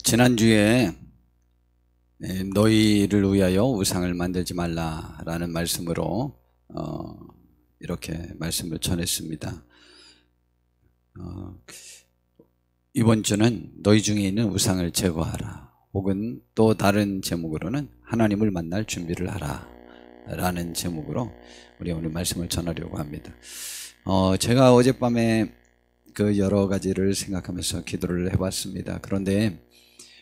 지난주에 너희를 위하여 우상을 만들지 말라라는 말씀으로 이렇게 말씀을 전했습니다. 이번 주는 너희 중에 있는 우상을 제거하라, 혹은 또 다른 제목으로는 하나님을 만날 준비를 하라 라는 제목으로 우리 오늘 말씀을 전하려고 합니다. 제가 어젯밤에 그 여러 가지를 생각하면서 기도를 해봤습니다. 그런데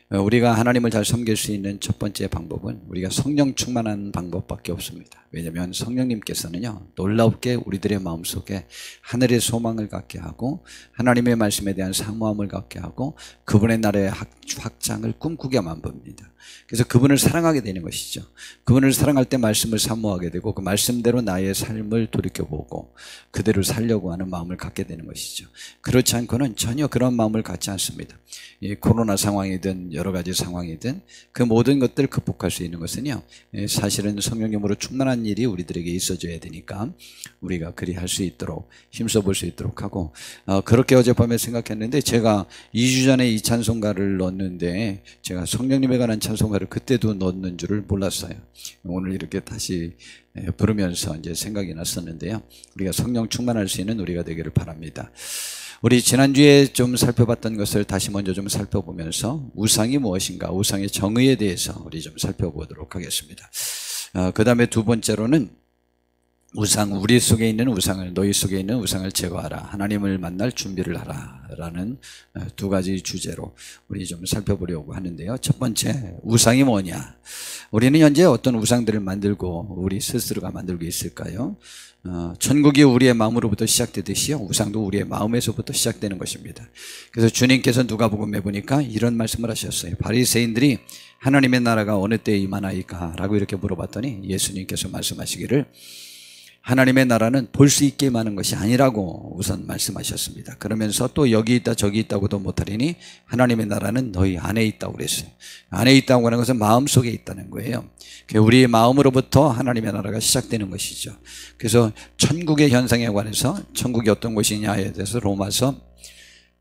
우리가 하나님을 잘 섬길 수 있는 첫 번째 방법은 우리가 성령 충만한 방법밖에 없습니다. 왜냐하면 성령님께서는요, 놀랍게 우리들의 마음속에 하늘의 소망을 갖게 하고 하나님의 말씀에 대한 사모함을 갖게 하고 그분의 나라의 확장을 꿈꾸게 만듭니다. 그래서 그분을 사랑하게 되는 것이죠. 그분을 사랑할 때 말씀을 사모하게 되고 그 말씀대로 나의 삶을 돌이켜보고 그대로 살려고 하는 마음을 갖게 되는 것이죠. 그렇지 않고는 전혀 그런 마음을 갖지 않습니다. 이 코로나 상황이든 여러 가지 상황이든 그 모든 것들을 극복할 수 있는 것은요, 사실은 성령님으로 충만한 일이 우리들에게 있어줘야 되니까 우리가 그리 할 수 있도록 힘써 볼 수 있도록 하고, 그렇게 어젯밤에 생각했는데, 제가 2주 전에 이 찬송가를 넣었는데 제가 성령님에 관한 찬송가를 그때도 넣는 줄을 몰랐어요. 오늘 이렇게 다시 부르면서 이제 생각이 났었는데요, 우리가 성령 충만할 수 있는 우리가 되기를 바랍니다. 우리 지난주에 좀 살펴봤던 것을 다시 먼저 좀 살펴보면서 우상이 무엇인가, 우상의 정의에 대해서 우리 좀 살펴보도록 하겠습니다. 그 다음에 두 번째로는 우상, 우리 속에 있는 우상을, 너희 속에 있는 우상을 제거하라, 하나님을 만날 준비를 하라 라는 두 가지 주제로 우리 좀 살펴보려고 하는데요. 첫 번째, 우상이 뭐냐? 우리는 현재 어떤 우상들을 만들고 우리 스스로가 만들고 있을까요? 천국이 우리의 마음으로부터 시작되듯이요, 우상도 우리의 마음에서부터 시작되는 것입니다. 그래서 주님께서 누가복음에 보니까 이런 말씀을 하셨어요. 바리새인들이 하나님의 나라가 어느 때에 임하나이까 라고 이렇게 물어봤더니 예수님께서 말씀하시기를 하나님의 나라는 볼 수 있게 임하는 것이 아니라고 우선 말씀하셨습니다. 그러면서 또 여기 있다 저기 있다고도 못하리니 하나님의 나라는 너희 안에 있다고 그랬어요. 안에 있다고 하는 것은 마음속에 있다는 거예요. 우리의 마음으로부터 하나님의 나라가 시작되는 것이죠. 그래서 천국의 현상에 관해서 천국이 어떤 곳이냐에 대해서 로마서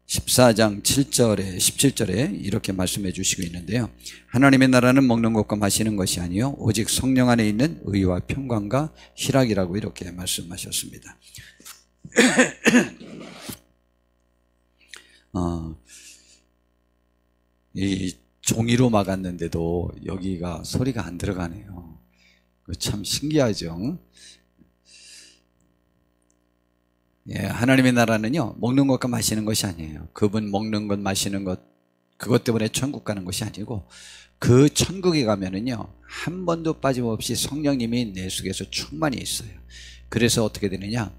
14장 7절에 17절에 이렇게 말씀해 주시고 있는데요, 하나님의 나라는 먹는 것과 마시는 것이 아니요 오직 성령 안에 있는 의와 평강과 희락이라고 이렇게 말씀하셨습니다. 이 종이로 막았는데도 여기가 소리가 안 들어가네요. 참 신기하죠. 하나님의 나라는요, 먹는 것과 마시는 것이 아니에요. 그분 먹는 것 마시는 것 그것 때문에 천국 가는 것이 아니고, 그 천국에 가면은요 한 번도 빠짐없이 성령님이 내 속에서 충만히 있어요. 그래서 어떻게 되느냐,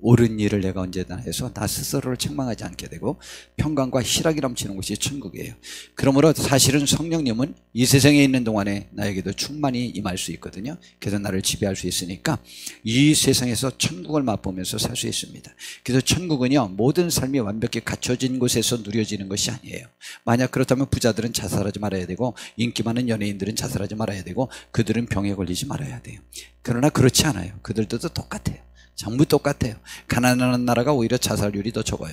옳은 일을 내가 언제나 해서 나 스스로를 책망하지 않게 되고 평강과 희락이 넘치는 곳이 천국이에요. 그러므로 사실은 성령님은 이 세상에 있는 동안에 나에게도 충만히 임할 수 있거든요. 그래서 나를 지배할 수 있으니까 이 세상에서 천국을 맛보면서 살 수 있습니다. 그래서 천국은요, 모든 삶이 완벽히 갖춰진 곳에서 누려지는 것이 아니에요. 만약 그렇다면 부자들은 자살하지 말아야 되고 인기 많은 연예인들은 자살하지 말아야 되고 그들은 병에 걸리지 말아야 돼요. 그러나 그렇지 않아요. 그들도 똑같아요. 전부 똑같아요. 가난한 나라가 오히려 자살률이 더 적어요.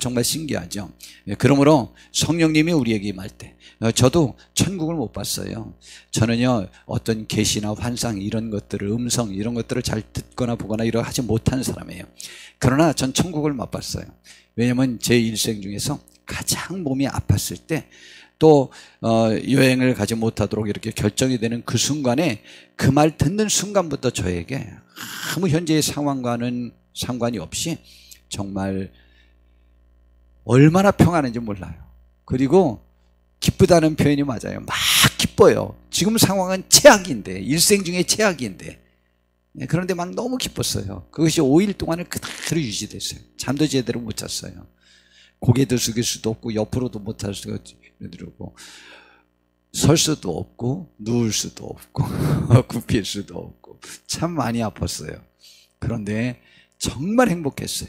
정말 신기하죠. 그러므로 성령님이 우리에게 임할 때, 저도 천국을 못 봤어요. 저는요 어떤 계시나 환상 이런 것들을, 음성 이런 것들을 잘 듣거나 보거나 이러 하지 못한 사람이에요. 그러나 전 천국을 맛봤어요. 왜냐하면 제 일생 중에서 가장 몸이 아팠을 때, 또 여행을 가지 못하도록 이렇게 결정이 되는 그 순간에 그 말 듣는 순간부터 저에게 아무 현재의 상황과는 상관이 없이 정말 얼마나 평안한지 몰라요. 그리고 기쁘다는 표현이 맞아요. 막 기뻐요. 지금 상황은 최악인데, 일생 중에 최악인데, 그런데 막 너무 기뻤어요. 그것이 5일 동안은 그대로 유지됐어요. 잠도 제대로 못 잤어요. 고개도 숙일 수도 없고 옆으로도 못 할 수가 있고, 설 수도 없고 누울 수도 없고 굽힐 수도 없고 참 많이 아팠어요. 그런데 정말 행복했어요.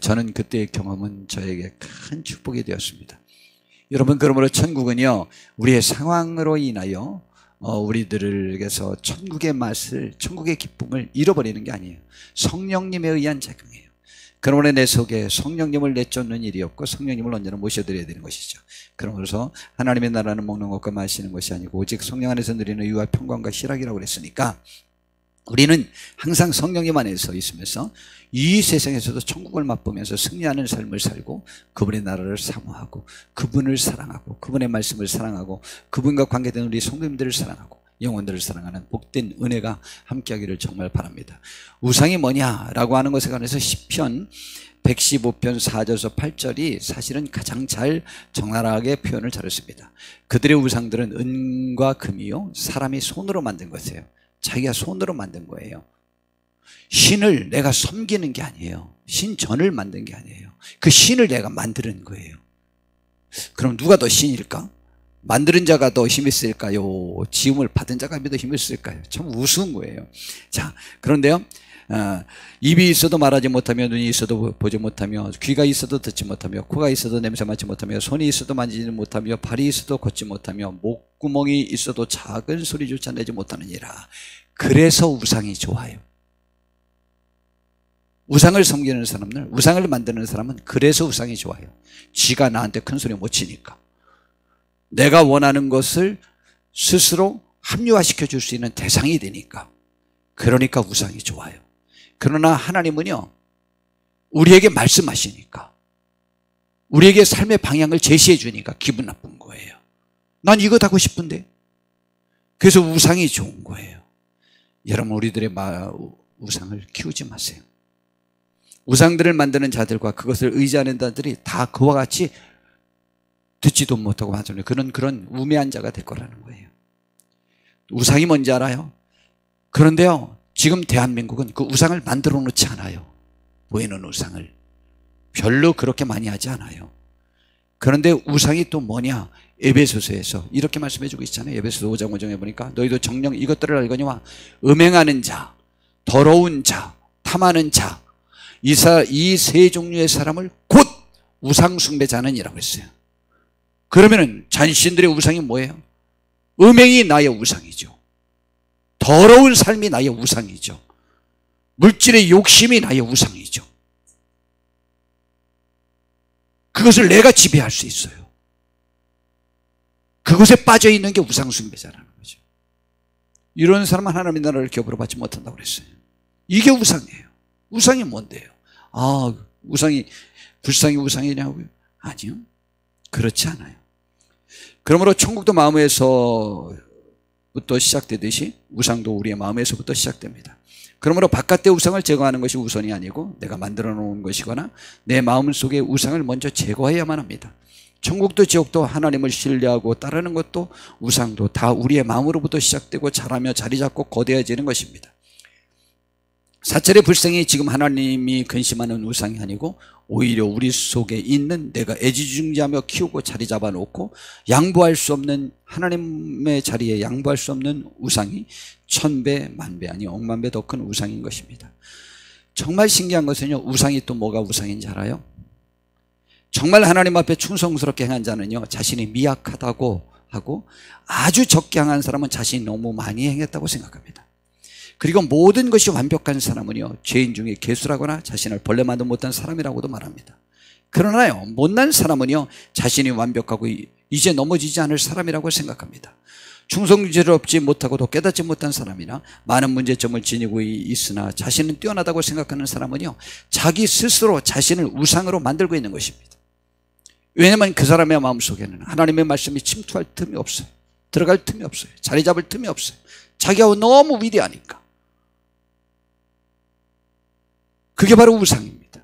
저는 그때의 경험은 저에게 큰 축복이 되었습니다. 여러분, 그러므로 천국은요 우리의 상황으로 인하여 우리들에게서 천국의 맛을, 천국의 기쁨을 잃어버리는 게 아니에요. 성령님에 의한 자금이에요. 그러므로 내 속에 성령님을 내쫓는 일이 없고 성령님을 언제나 모셔드려야 되는 것이죠. 그러면서 하나님의 나라는 먹는 것과 마시는 것이 아니고 오직 성령 안에서 누리는 의와 평강과 희락이라고 그랬으니까 우리는 항상 성령님 안에서 있으면서 이 세상에서도 천국을 맛보면서 승리하는 삶을 살고 그분의 나라를 사모하고 그분을 사랑하고 그분의 말씀을 사랑하고 그분과 관계된 우리 성도님들을 사랑하고 영혼들을 사랑하는 복된 은혜가 함께하기를 정말 바랍니다. 우상이 뭐냐라고 하는 것에 관해서 시편 115편 4절에서 8절이 사실은 가장 잘 적나라하게 표현을 잘했습니다. 그들의 우상들은 은과 금이요 사람이 손으로 만든 것이에요. 자기가 손으로 만든 거예요. 신을 내가 섬기는 게 아니에요. 신전을 만든 게 아니에요. 그 신을 내가 만드는 거예요. 그럼 누가 더 신일까? 만드는 자가 더 힘이 쓸까요? 지음을 받은 자가 더 힘이 쓸까요? 참 우스운 거예요. 자, 그런데요, 입이 있어도 말하지 못하며, 눈이 있어도 보지 못하며, 귀가 있어도 듣지 못하며, 코가 있어도 냄새 맡지 못하며, 손이 있어도 만지지 못하며, 발이 있어도 걷지 못하며, 목구멍이 있어도 작은 소리조차 내지 못하느니라. 그래서 우상이 좋아요. 우상을 섬기는 사람들, 우상을 만드는 사람은 그래서 우상이 좋아요. 지가 나한테 큰 소리 못 치니까. 내가 원하는 것을 스스로 합리화시켜 줄 수 있는 대상이 되니까. 그러니까 우상이 좋아요. 그러나 하나님은요, 우리에게 말씀하시니까, 우리에게 삶의 방향을 제시해 주니까 기분 나쁜 거예요. 난 이거 하고 싶은데. 그래서 우상이 좋은 거예요. 여러분, 우리들의 우상을 키우지 마세요. 우상들을 만드는 자들과 그것을 의지하는 자들이 다 그와 같이 듣지도 못하고 하는 그런 우매한 자가 될 거라는 거예요. 우상이 뭔지 알아요? 그런데요, 지금 대한민국은 그 우상을 만들어 놓지 않아요. 보이는 우상을 별로 그렇게 많이 하지 않아요. 그런데 우상이 또 뭐냐? 에베소서에서 이렇게 말씀해 주고 있잖아요. 에베소서 5장 5장에 보니까 너희도 정녕 이것들을 알거니와 음행하는 자, 더러운 자, 탐하는 자, 이 세 종류의 사람을 곧 우상 숭배자는이라고 했어요. 그러면은 자신들의 우상이 뭐예요? 음행이 나의 우상이죠. 더러운 삶이 나의 우상이죠. 물질의 욕심이 나의 우상이죠. 그것을 내가 지배할 수 있어요. 그것에 빠져 있는 게 우상 숭배자라는 거죠. 이런 사람은 하나님의 나라를 기업으로 받지 못한다고 그랬어요. 이게 우상이에요. 우상이 뭔데요? 우상이 불상이 우상이냐고요? 아니요. 그렇지 않아요. 그러므로 천국도 마음에서부터 시작되듯이 우상도 우리의 마음에서부터 시작됩니다. 그러므로 바깥의 우상을 제거하는 것이 우선이 아니고 내가 만들어 놓은 것이거나 내 마음 속의 우상을 먼저 제거해야만 합니다. 천국도 지옥도 하나님을 신뢰하고 따르는 것도 우상도 다 우리의 마음으로부터 시작되고 자라며 자리 잡고 거대해지는 것입니다. 사찰의 불생이 지금 하나님이 근심하는 우상이 아니고 오히려 우리 속에 있는 내가 애지중지하며 키우고 자리 잡아놓고 양보할 수 없는 하나님의 자리에 양보할 수 없는 우상이 천배 만배 아니 억만배 더 큰 우상인 것입니다. 정말 신기한 것은요, 우상이 또 뭐가 우상인지 알아요? 정말 하나님 앞에 충성스럽게 행한 자는요, 자신이 미약하다고 하고 아주 적게 행한 사람은 자신이 너무 많이 행했다고 생각합니다. 그리고 모든 것이 완벽한 사람은요, 죄인 중에 괴수라거나 자신을 벌레만도 못한 사람이라고도 말합니다. 그러나요, 못난 사람은요, 자신이 완벽하고 이제 넘어지지 않을 사람이라고 생각합니다. 충성지를 얻지 못하고도 깨닫지 못한 사람이나 많은 문제점을 지니고 있으나 자신은 뛰어나다고 생각하는 사람은요, 자기 스스로 자신을 우상으로 만들고 있는 것입니다. 왜냐하면 그 사람의 마음속에는 하나님의 말씀이 침투할 틈이 없어요. 들어갈 틈이 없어요. 자리 잡을 틈이 없어요. 자기가 너무 위대하니까. 그게 바로 우상입니다.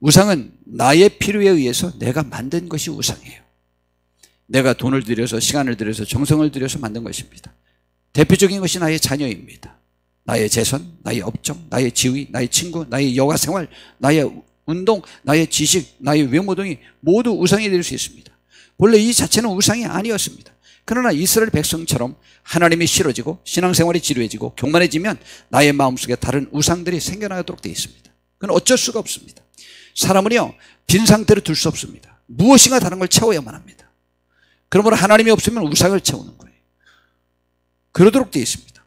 우상은 나의 필요에 의해서 내가 만든 것이 우상이에요. 내가 돈을 들여서 시간을 들여서 정성을 들여서 만든 것입니다. 대표적인 것이 나의 자녀입니다. 나의 재산, 나의 업종, 나의 지위, 나의 친구, 나의 여가생활, 나의 운동, 나의 지식, 나의 외모 등이 모두 우상이 될 수 있습니다. 본래 이 자체는 우상이 아니었습니다. 그러나 이스라엘 백성처럼 하나님이 싫어지고 신앙생활이 지루해지고 교만해지면 나의 마음속에 다른 우상들이 생겨나도록 되어 있습니다. 그건 어쩔 수가 없습니다. 사람은요, 빈 상태로 둘 수 없습니다. 무엇인가 다른 걸 채워야만 합니다. 그러므로 하나님이 없으면 우상을 채우는 거예요. 그러도록 되어 있습니다.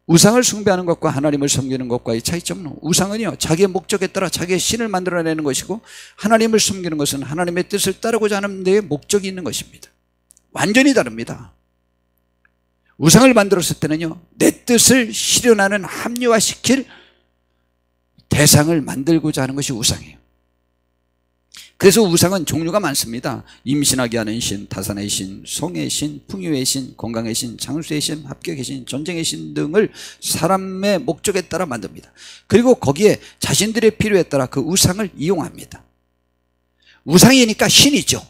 우상을 숭배하는 것과 하나님을 섬기는 것과의 차이점은, 우상은요 자기의 목적에 따라 자기의 신을 만들어내는 것이고, 하나님을 섬기는 것은 하나님의 뜻을 따르고자 하는 데에 목적이 있는 것입니다. 완전히 다릅니다. 우상을 만들었을 때는요 내 뜻을 실현하는, 합리화시킬 대상을 만들고자 하는 것이 우상이에요. 그래서 우상은 종류가 많습니다. 임신하게 하는 신, 다산의 신, 성의 신, 풍요의 신, 건강의 신, 장수의 신, 합격의 신, 전쟁의 신 등을 사람의 목적에 따라 만듭니다. 그리고 거기에 자신들의 필요에 따라 그 우상을 이용합니다. 우상이니까 신이죠.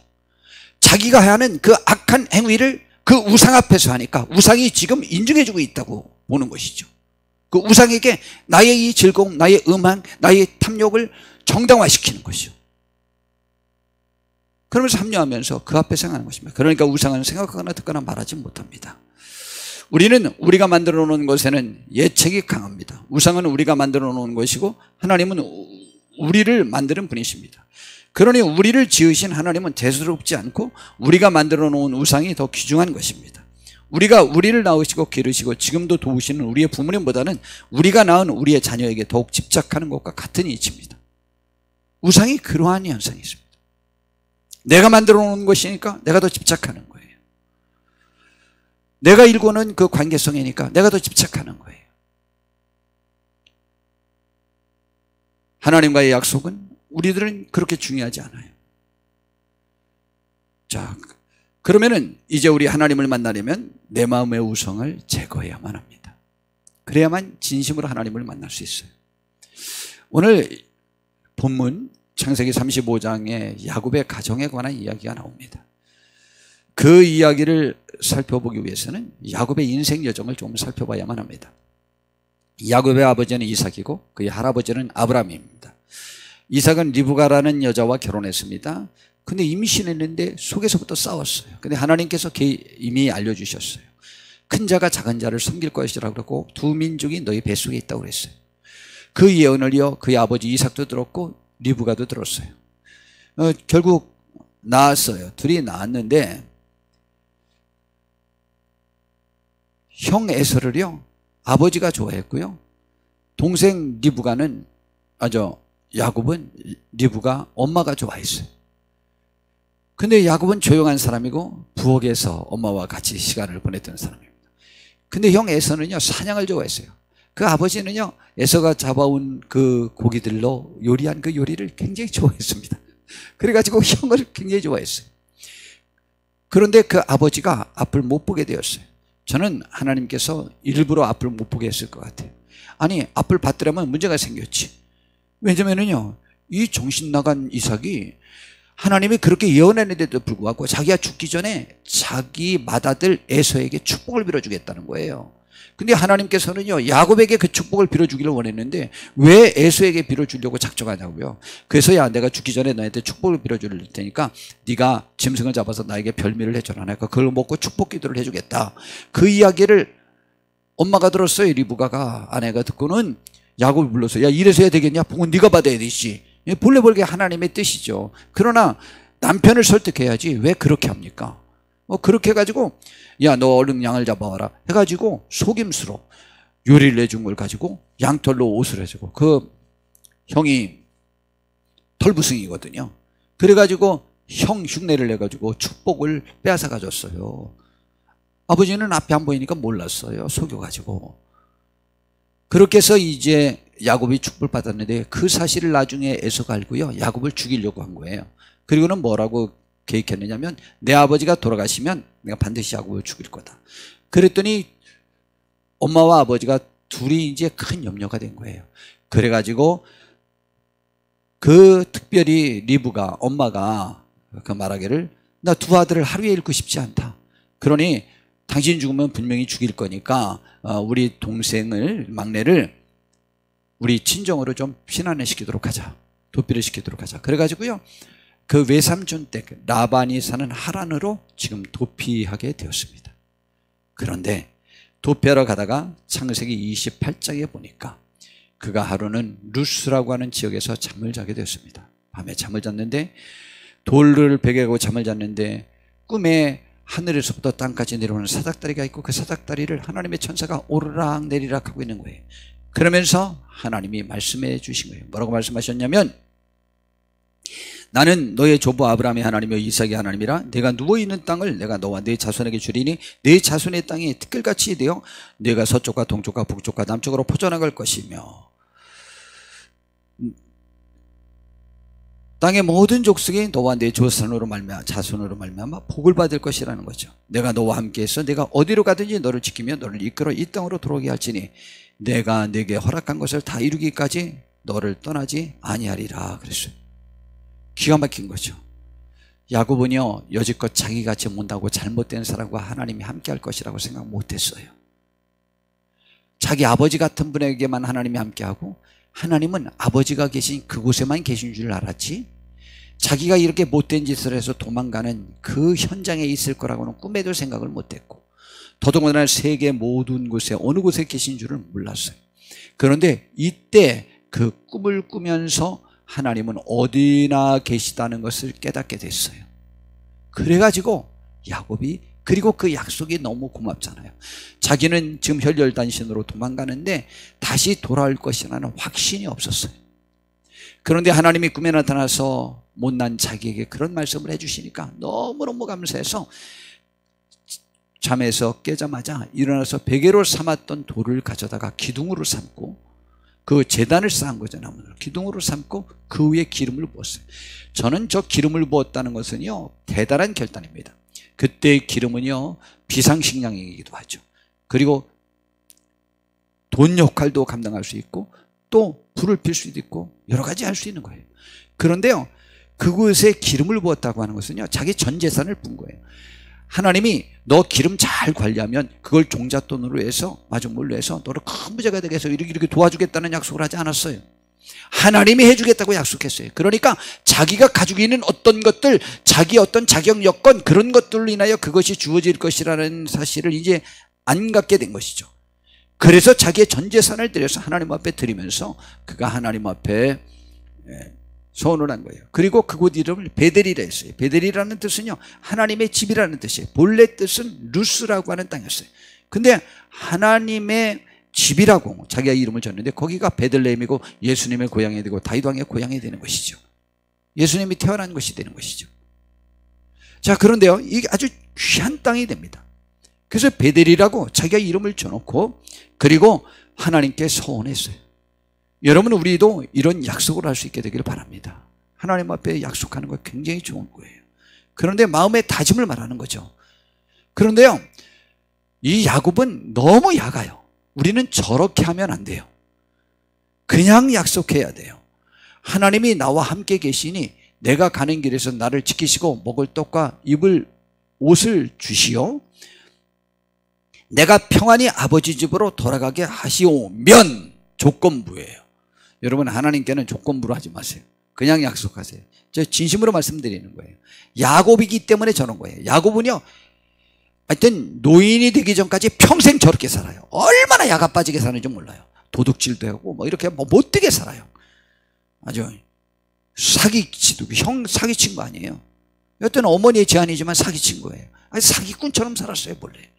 자기가 하는 그 악한 행위를 그 우상 앞에서 하니까 우상이 지금 인정해주고 있다고 보는 것이죠. 그 우상에게 나의 이 즐거움, 나의 음악, 나의 탐욕을 정당화시키는 것이죠. 그러면서 합리화하면서 그 앞에 생각하는 것입니다. 그러니까 우상은 생각하거나 듣거나 말하지 못합니다. 우리가 만들어 놓은 것에는 예측이 강합니다. 우상은 우리가 만들어 놓은 것이고, 하나님은 우리를 만드는 분이십니다. 그러니 우리를 지으신 하나님은 대수롭지 않고 우리가 만들어 놓은 우상이 더 귀중한 것입니다. 우리가 우리를 낳으시고 기르시고 지금도 도우시는 우리의 부모님보다는 우리가 낳은 우리의 자녀에게 더욱 집착하는 것과 같은 이치입니다. 우상이 그러한 현상이 있습니다. 내가 만들어 놓은 것이니까 내가 더 집착하는 거예요. 내가 일궈놓은 그 관계성이니까 내가 더 집착하는 거예요. 하나님과의 약속은 우리들은 그렇게 중요하지 않아요. 자, 그러면은 이제 우리 하나님을 만나려면 내 마음의 우상을 제거해야만 합니다. 그래야만 진심으로 하나님을 만날 수 있어요. 오늘 본문 창세기 35장에 야곱의 가정에 관한 이야기가 나옵니다. 그 이야기를 살펴보기 위해서는 야곱의 인생 여정을 좀 살펴봐야만 합니다. 야곱의 아버지는 이삭이고 그의 할아버지는 아브라함입니다. 이삭은 리브가라는 여자와 결혼했습니다. 근데 임신했는데 속에서부터 싸웠어요. 근데 하나님께서 이미 알려주셨어요. 큰 자가 작은 자를 섬길 것이라고 그러고 두 민족이 너희 뱃속에 있다고 그랬어요. 그 예언을요 그의 아버지 이삭도 들었고 리브가도 들었어요. 결국 낳았어요. 둘이 낳았는데 형 에서를요 아버지가 좋아했고요, 동생 리브가는 야곱은 리브가 엄마가 좋아했어요. 근데 야곱은 조용한 사람이고 부엌에서 엄마와 같이 시간을 보냈던 사람입니다. 근데 형 에서는요 사냥을 좋아했어요. 그 아버지는요 에서가 잡아온 그 고기들로 요리한 그 요리를 굉장히 좋아했습니다. 그래가지고 형을 굉장히 좋아했어요. 그런데 그 아버지가 앞을 못 보게 되었어요. 저는 하나님께서 일부러 앞을 못 보게 했을 것 같아요. 아니 앞을 봤더라면 문제가 생겼지. 왜냐면은요 이 정신 나간 이삭이 하나님이 그렇게 예언했는데도 불구하고 자기가 죽기 전에 자기 맏아들 에서에게 축복을 빌어주겠다는 거예요. 근데 하나님께서는요 야곱에게 그 축복을 빌어주기를 원했는데 왜 에서에게 빌어주려고 작정하냐고요. 그래서 야 내가 죽기 전에 너한테 축복을 빌어줄 테니까 네가 짐승을 잡아서 나에게 별미를 해줘라. 내가 그걸 먹고 축복 기도를 해주겠다. 그 이야기를 엄마가 들었어요. 리브가가 아내가 듣고는 야곱을 불러서 야 이래서 해야 되겠냐? 복은 네가 받아야 되지. 본래 그게 하나님의 뜻이죠. 그러나 남편을 설득해야지 왜 그렇게 합니까? 그렇게 해가지고 야 너 얼른 양을 잡아와라 해가지고 속임수로 요리를 해준 걸 가지고 양털로 옷을 해주고, 그 형이 털부승이거든요. 그래가지고 형 흉내를 내가지고 축복을 빼앗아 가졌어요. 아버지는 앞에 안 보이니까 몰랐어요. 속여가지고. 그렇게 해서 이제 야곱이 축복을 받았는데 그 사실을 나중에 에서가 알고요 야곱을 죽이려고 한 거예요. 그리고는 뭐라고 계획했느냐면 내 아버지가 돌아가시면 내가 반드시 야곱을 죽일 거다. 그랬더니 엄마와 아버지가 둘이 이제 큰 염려가 된 거예요. 그래가지고 그 특별히 리브가 엄마가 그 말하기를 나 두 아들을 하루에 잃고 싶지 않다. 그러니 당신 죽으면 분명히 죽일 거니까 우리 동생을 막내를 우리 친정으로 좀 피난을 시키도록 하자. 도피를 시키도록 하자. 그래가지고요 그 외삼촌 댁 라반이 사는 하란으로 지금 도피하게 되었습니다. 그런데 도피하러 가다가 창세기 28장에 보니까 그가 하루는 루스라고 하는 지역에서 잠을 자게 되었습니다. 밤에 잠을 잤는데 돌을 베개고 잠을 잤는데 꿈에 하늘에서부터 땅까지 내려오는 사닥다리가 있고 그 사닥다리를 하나님의 천사가 오르락 내리락 하고 있는 거예요. 그러면서 하나님이 말씀해 주신 거예요. 뭐라고 말씀하셨냐면 나는 너의 조부 아브라함의 하나님이요 이삭의 하나님이라 내가 누워있는 땅을 내가 너와 네 자손에게 주리니 네 자손의 땅이 티끌같이 되어 네가 서쪽과 동쪽과 북쪽과 남쪽으로 퍼져나갈 것이며 땅의 모든 족속이 너와 네 자손으로 말미암아 복을 받을 것이라는 거죠. 내가 너와 함께해서 내가 어디로 가든지 너를 지키며 너를 이끌어 이 땅으로 들어오게 할지니 내가 네게 허락한 것을 다 이루기까지 너를 떠나지 아니하리라 그랬어요. 기가 막힌 거죠. 야곱은요 여지껏 자기같이 못하고 잘못된 사람과 하나님이 함께할 것이라고 생각 못했어요. 자기 아버지 같은 분에게만 하나님이 함께하고 하나님은 아버지가 계신 그곳에만 계신 줄 알았지 자기가 이렇게 못된 짓을 해서 도망가는 그 현장에 있을 거라고는 꿈에도 생각을 못했고 더더군다나 세계 모든 곳에 어느 곳에 계신 줄을 몰랐어요. 그런데 이때 그 꿈을 꾸면서 하나님은 어디나 계시다는 것을 깨닫게 됐어요. 그래가지고 야곱이 그리고 그 약속이 너무 고맙잖아요. 자기는 지금 혈혈단신으로 도망가는데 다시 돌아올 것이라는 확신이 없었어요. 그런데 하나님이 꿈에 나타나서 못난 자기에게 그런 말씀을 해주시니까 너무너무 감사해서 잠에서 깨자마자 일어나서 베개로 삼았던 돌을 가져다가 기둥으로 삼고 그 제단을 쌓은 거잖아요. 기둥으로 삼고 그 위에 기름을 부었어요. 저는 저 기름을 부었다는 것은요 대단한 결단입니다. 그때의 기름은요 비상식량이기도 하죠. 그리고 돈 역할도 감당할 수 있고 또 불을 필 수도 있고 여러 가지 할 수 있는 거예요. 그런데요 그곳에 기름을 부었다고 하는 것은요 자기 전 재산을 분 거예요. 하나님이 너 기름 잘 관리하면 그걸 종잣돈으로 해서 마중물로 해서 너를 큰 부자가 되게 해서 이렇게 도와주겠다는 약속을 하지 않았어요. 하나님이 해주겠다고 약속했어요. 그러니까 자기가 가지고 있는 어떤 것들 자기 어떤 자격 여건 그런 것들로 인하여 그것이 주어질 것이라는 사실을 이제 안 갖게 된 것이죠. 그래서 자기의 전 재산을 들여서 하나님 앞에 드리면서 그가 하나님 앞에 소원을 한 거예요. 그리고 그곳 이름을 베델이라 했어요. 베델이라는 뜻은요 하나님의 집이라는 뜻이에요. 본래 뜻은 루스라고 하는 땅이었어요. 근데 하나님의 집이라고 자기가 이름을 줬는데 거기가 베들레헴이고 예수님의 고향이 되고 다윗 왕의 고향이 되는 것이죠. 예수님이 태어난 것이 되는 것이죠. 자 그런데요 이게 아주 귀한 땅이 됩니다. 그래서 베델이라고 자기가 이름을 줘놓고 그리고 하나님께 서원했어요. 여러분 우리도 이런 약속을 할 수 있게 되기를 바랍니다. 하나님 앞에 약속하는 거 굉장히 좋은 거예요. 그런데 마음의 다짐을 말하는 거죠. 그런데요 이 야곱은 너무 약아요. 우리는 저렇게 하면 안 돼요. 그냥 약속해야 돼요. 하나님이 나와 함께 계시니 내가 가는 길에서 나를 지키시고 먹을 떡과 입을 옷을 주시오. 내가 평안히 아버지 집으로 돌아가게 하시오면 조건부예요. 여러분 하나님께는 조건부로 하지 마세요. 그냥 약속하세요. 제가 진심으로 말씀드리는 거예요. 야곱이기 때문에 저런 거예요. 야곱은요 하여튼 노인이 되기 전까지 평생 저렇게 살아요. 얼마나 야가 빠지게 사는지 몰라요. 도둑질도 하고 뭐 이렇게 뭐 못되게 살아요. 아주 사기친 거 아니에요. 여튼 어머니의 제안이지만 사기친 거예요. 아니, 사기꾼처럼 살았어요 본래.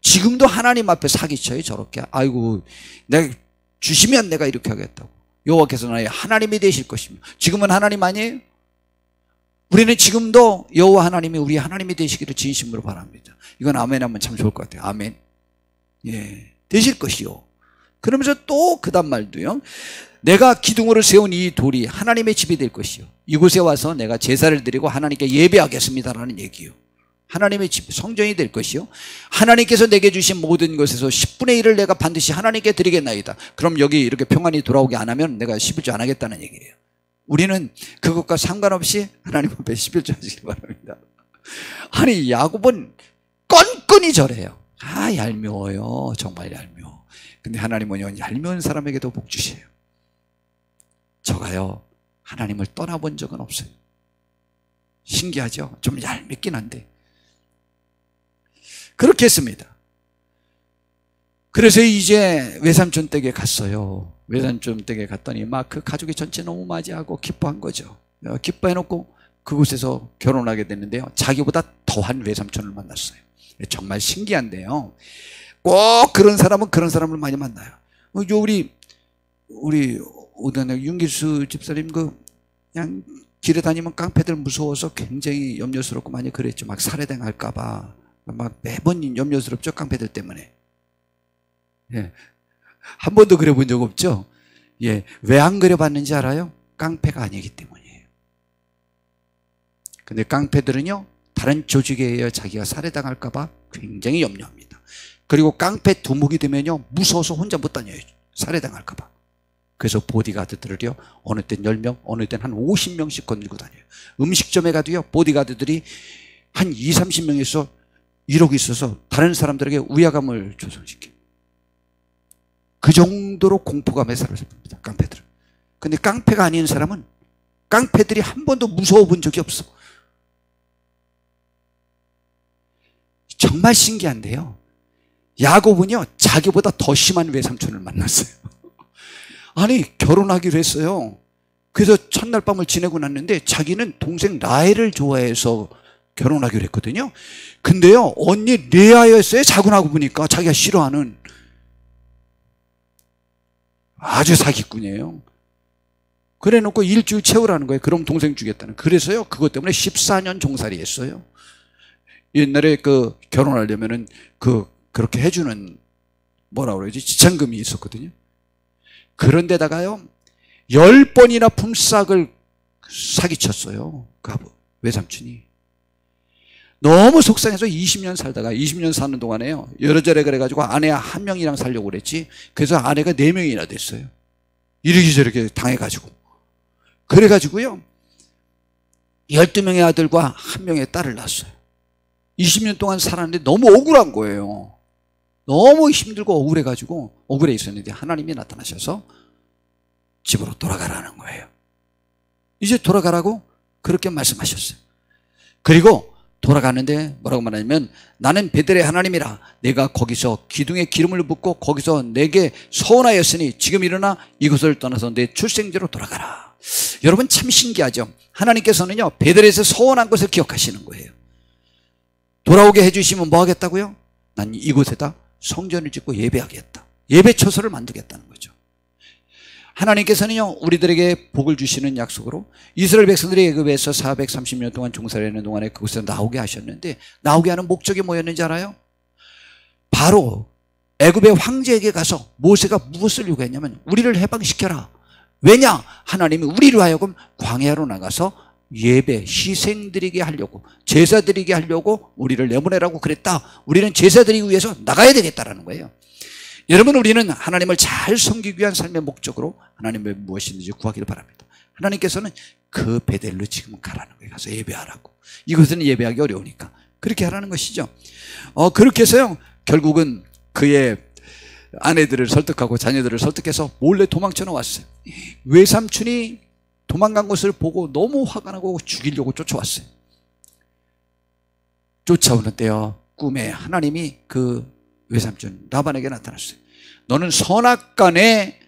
지금도 하나님 앞에 사기쳐요 저렇게. 아이고 내가 주시면 내가 이렇게 하겠다고. 여호와께서 나의 하나님이 되실 것이며. 지금은 하나님 아니에요? 우리는 지금도 여호와 하나님이 우리 하나님이 되시기를 진심으로 바랍니다. 이건 아멘 하면 참 좋을 것 같아요. 아멘. 예, 되실 것이요. 그러면서 또 그 다음 말도요. 내가 기둥으로 세운 이 돌이 하나님의 집이 될 것이요. 이곳에 와서 내가 제사를 드리고 하나님께 예배하겠습니다라는 얘기요. 하나님의 집, 성전이 될 것이요. 하나님께서 내게 주신 모든 것에서 10분의 1을 내가 반드시 하나님께 드리겠나이다. 그럼 여기 이렇게 평안히 돌아오게 안 하면 내가 11조 안 하겠다는 얘기예요. 우리는 그것과 상관없이 하나님 앞에 11조 하시기 바랍니다. 아니 야곱은 건건이 절해요. 아 얄미워요. 정말 얄미워. 근데 하나님은 얄미운 사람에게도 복 주세요. 저가요 하나님을 떠나본 적은 없어요. 신기하죠? 좀 얄밉긴 한데 그렇게 했습니다. 그래서 이제 외삼촌 댁에 갔어요. 외삼촌 댁에 갔더니 막 그 가족이 전체 너무 맞이하고 기뻐한 거죠. 기뻐해놓고 그곳에서 결혼하게 됐는데요, 자기보다 더한 외삼촌을 만났어요. 정말 신기한데요, 꼭 그런 사람은 그런 사람을 많이 만나요. 우리 오전에 윤기수 집사님 그냥 길에 다니면 깡패들 무서워서 굉장히 염려스럽고 많이 그랬죠. 막 살해당할까봐 막 매번 염려스럽죠, 깡패들 때문에. 예. 한 번도 그래 본 적 없죠? 예. 왜 안 그래 봤는지 알아요? 깡패가 아니기 때문이에요. 근데 깡패들은요, 다른 조직에 의해 자기가 살해당할까봐 굉장히 염려합니다. 그리고 깡패 두목이 되면요, 무서워서 혼자 못 다녀요. 살해당할까봐. 그래서 보디가드들을요, 어느 땐 10명, 어느 땐 한 50명씩 건들고 다녀요. 음식점에 가도요, 보디가드들이 한 20, 30명에서 이러고 있어서 다른 사람들에게 우야감을 조성시켜요. 그 정도로 공포감에 사로잡힙니다, 깡패들은. 근데 깡패가 아닌 사람은 깡패들이 한 번도 무서워 본 적이 없어. 정말 신기한데요, 야곱은요, 자기보다 더 심한 외삼촌을 만났어요. 아니, 결혼하기로 했어요. 그래서 첫날 밤을 지내고 났는데 자기는 동생 라헬을 좋아해서 결혼하기로 했거든요. 근데요, 언니 레아였어요. 자고 나고 보니까 자기가 싫어하는 아주 사기꾼이에요. 그래 놓고 일주일 채우라는 거예요. 그럼 동생 주겠다는. 그래서요, 그것 때문에 14년 종살이 했어요. 옛날에 결혼하려면은 그렇게 해주는, 뭐라 그러지, 지참금이 있었거든요. 그런데다가요, 10번이나 품삯을 사기쳤어요, 그 외삼촌이. 너무 속상해서 20년 살다가, 20년 사는 동안에요, 여러저래 그래가지고 아내 한 명이랑 살려고 그랬지. 그래서 아내가 4명이나 됐어요. 이렇게 저렇게 당해가지고. 그래가지고요, 12명의 아들과 1명의 딸을 낳았어요. 20년 동안 살았는데 너무 억울한 거예요. 너무 힘들고 억울해가지고, 억울해 있었는데 하나님이 나타나셔서 집으로 돌아가라는 거예요. 이제 돌아가라고 그렇게 말씀하셨어요. 그리고 돌아가는데 뭐라고 말하냐면, 나는 베델의 하나님이라, 내가 거기서 기둥에 기름을 붓고 거기서 내게 서원하였으니 지금 일어나 이곳을 떠나서 내 출생지로 돌아가라. 여러분, 참 신기하죠? 하나님께서는요, 베델에서 서원한 것을 기억하시는 거예요. 돌아오게 해주시면 뭐 하겠다고요? 난 이곳에다 성전을 짓고 예배하겠다. 예배처소를 만들겠다는 거죠. 하나님께서는요, 우리들에게 복을 주시는 약속으로 이스라엘 백성들이 애굽에서 430년 동안 종살이하는 동안에 그곳에서 나오게 하셨는데, 나오게 하는 목적이 뭐였는지 알아요? 바로 애굽의 황제에게 가서 모세가 무엇을 요구했냐면, 우리를 해방시켜라. 왜냐? 하나님이 우리로 하여금 광야로 나가서 예배, 희생 드리게 하려고, 제사 드리게 하려고 우리를 내보내라고 그랬다. 우리는 제사 드리기 위해서 나가야 되겠다라는 거예요. 여러분, 우리는 하나님을 잘 섬기기 위한 삶의 목적으로 하나님의 무엇인지 구하기를 바랍니다. 하나님께서는 그 베델로 지금 가라는 거예요. 가서 예배하라고. 이것은 예배하기 어려우니까 그렇게 하라는 것이죠. 그렇게 해서요, 결국은 그의 아내들을 설득하고 자녀들을 설득해서 몰래 도망쳐 나왔어요. 외삼촌이 도망간 것을 보고 너무 화가 나고 죽이려고 쫓아왔어요. 쫓아오는데요, 꿈에 하나님이 그 외삼촌 라반에게 나타났어요. 너는 선악간에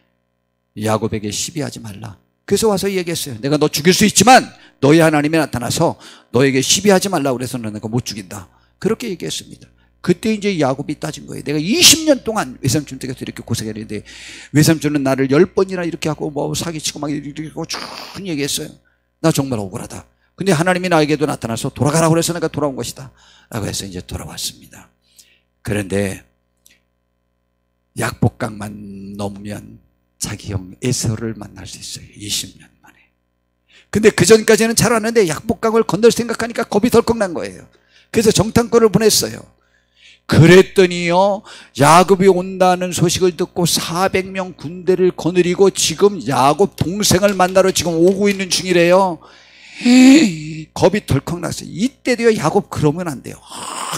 야곱에게 시비하지 말라. 그래서 와서 얘기했어요. 내가 너 죽일 수 있지만 너희 하나님이 나타나서 너에게 시비하지 말라고 그래서 내가 못 죽인다. 그렇게 얘기했습니다. 그때 이제 야곱이 따진 거예요. 내가 20년 동안 외삼촌 댁에서 이렇게 고생했는데 외삼촌은 나를 10번이나 이렇게 하고 뭐 사기치고 막 이렇게 하고 쭉 얘기했어요. 나 정말 억울하다. 근데 하나님이 나에게도 나타나서 돌아가라고 그래서 내가 돌아온 것이다 라고 해서 이제 돌아왔습니다. 그런데 약복강만 넘으면 자기 형 에서를 만날 수 있어요. 20년 만에. 근데 그 전까지는 잘 왔는데 약복강을 건널 생각하니까 겁이 덜컥 난 거예요. 그래서 정탐꾼을 보냈어요. 그랬더니요, 야곱이 온다는 소식을 듣고 400명 군대를 거느리고 지금 야곱 동생을 만나러 지금 오고 있는 중이래요. 겁이 덜컥 났어요. 이때도요, 야곱 그러면 안 돼요.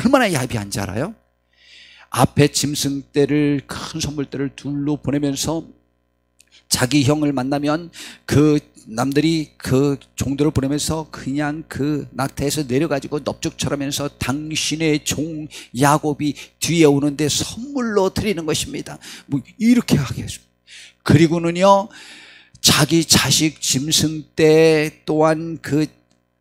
얼마나 야비한지 알아요? 앞에 짐승떼를, 큰 선물떼를 둘로 보내면서 자기 형을 만나면 그 남들이 그 종들을 보내면서 그냥 그 낙타에서 내려가지고 넙죽처럼면서 당신의 종 야곱이 뒤에 오는데 선물로 드리는 것입니다. 뭐 이렇게 하겠습니다. 그리고는요, 자기 자식 짐승떼 또한 그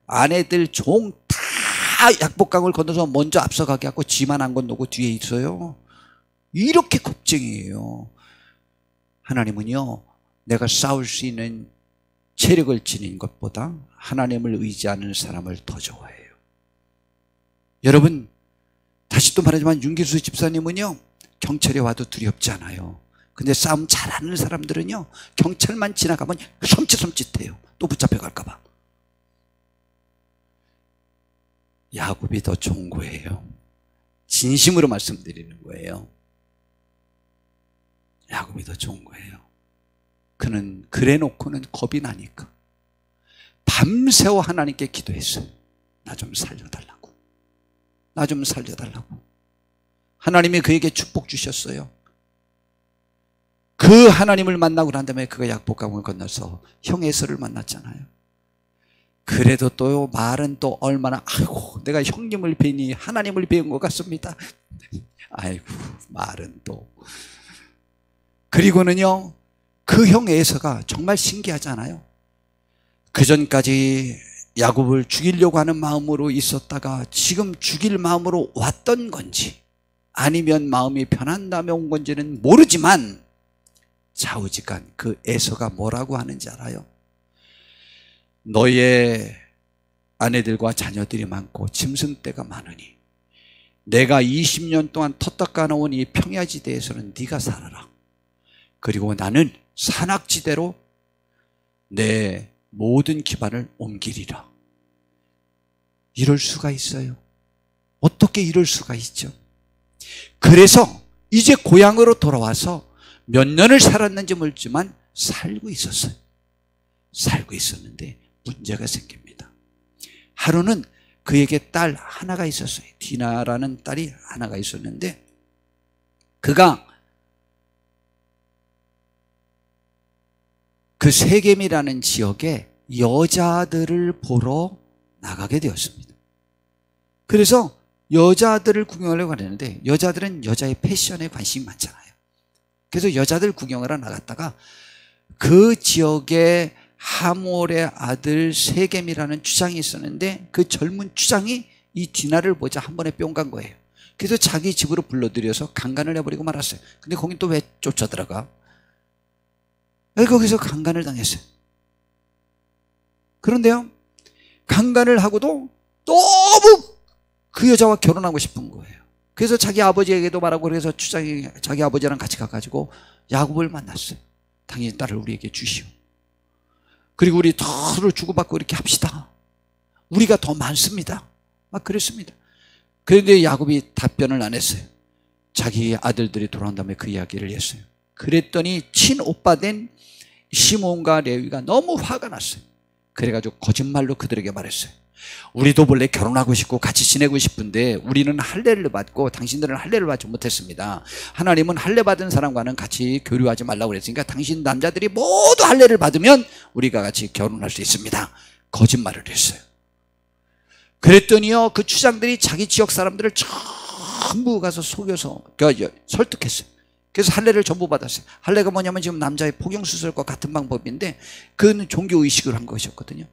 아내들 종 다 약복강을 건너서 먼저 앞서가게 하고 지만 안 건너고 뒤에 있어요. 이렇게 겁쟁이에요. 하나님은요, 내가 싸울 수 있는 체력을 지닌 것보다 하나님을 의지하는 사람을 더 좋아해요. 여러분, 다시 또 말하지만 윤기수 집사님은요, 경찰에 와도 두렵지 않아요. 근데 싸움 잘하는 사람들은요, 경찰만 지나가면 섬찟섬찟해요. 또 붙잡혀갈까봐. 야곱이 더 좋은 거예요. 진심으로 말씀드리는 거예요. 야곱이 더 좋은 거예요. 그는 그래 놓고는 겁이 나니까 밤새워 하나님께 기도했어요. 나 좀 살려달라고. 나 좀 살려달라고. 하나님이 그에게 축복 주셨어요. 그 하나님을 만나고 난 다음에 그가 약복강을 건너서 형 에서를 만났잖아요. 그래도 또 말은 또 얼마나, 아이고 내가 형님을 뵈니 하나님을 뵈은 것 같습니다. 아이고 말은 또. 그리고는요, 그 형 에서가 정말 신기하잖아요. 그전까지 야곱을 죽이려고 하는 마음으로 있었다가 지금 죽일 마음으로 왔던 건지 아니면 마음이 편한 다음에 온 건지는 모르지만 좌우지간 그 에서가 뭐라고 하는지 알아요? 너의 아내들과 자녀들이 많고 짐승떼가 많으니 내가 20년 동안 터닦아 놓은 이 평야지대에서는 네가 살아라. 그리고 나는 산악지대로 내 모든 기반을 옮기리라. 이럴 수가 있어요. 어떻게 이럴 수가 있죠? 그래서 이제 고향으로 돌아와서 몇 년을 살았는지 모르지만 살고 있었어요. 살고 있었는데 문제가 생깁니다. 하루는 그에게 딸 하나가 있었어요. 디나라는 딸이 하나가 있었는데 그가 그 세겜이라는 지역에 여자들을 보러 나가게 되었습니다. 그래서 여자들을 구경하려고 하는데 여자들은 여자의 패션에 관심이 많잖아요. 그래서 여자들 구경하러 나갔다가 그 지역에 하몰의 아들 세겜이라는 추장이 있었는데 그 젊은 추장이 이 디나를 보자 한 번에 뿅 간 거예요. 그래서 자기 집으로 불러들여서 강간을 해버리고 말았어요. 근데 거긴 또 왜 쫓아들어가? 거기서 강간을 당했어요. 그런데요, 강간을 하고도 너무 그 여자와 결혼하고 싶은 거예요. 그래서 자기 아버지에게도 말하고 그래서 추장이 자기 아버지랑 같이 가가지고 야곱을 만났어요. 당연히 딸을 우리에게 주시오. 그리고 우리 서로 주고받고 이렇게 합시다. 우리가 더 많습니다. 막 그랬습니다. 그런데 야곱이 답변을 안 했어요. 자기 아들들이 돌아온 다음에 그 이야기를 했어요. 그랬더니 친오빠 된 시몬과 레위가 너무 화가 났어요. 그래가지고 거짓말로 그들에게 말했어요. 우리도 원래 결혼하고 싶고 같이 지내고 싶은데 우리는 할례를 받고 당신들은 할례를 받지 못했습니다. 하나님은 할례 받은 사람과는 같이 교류하지 말라고 그랬으니까 당신 남자들이 모두 할례를 받으면 우리가 같이 결혼할 수 있습니다. 거짓말을 했어요. 그랬더니요, 그 추장들이 자기 지역 사람들을 전부 가서 속여서 설득했어요. 그래서 할례를 전부 받았어요. 할례가 뭐냐면 지금 남자의 포경수술과 같은 방법인데 그는 종교의식을 한 것이었거든요.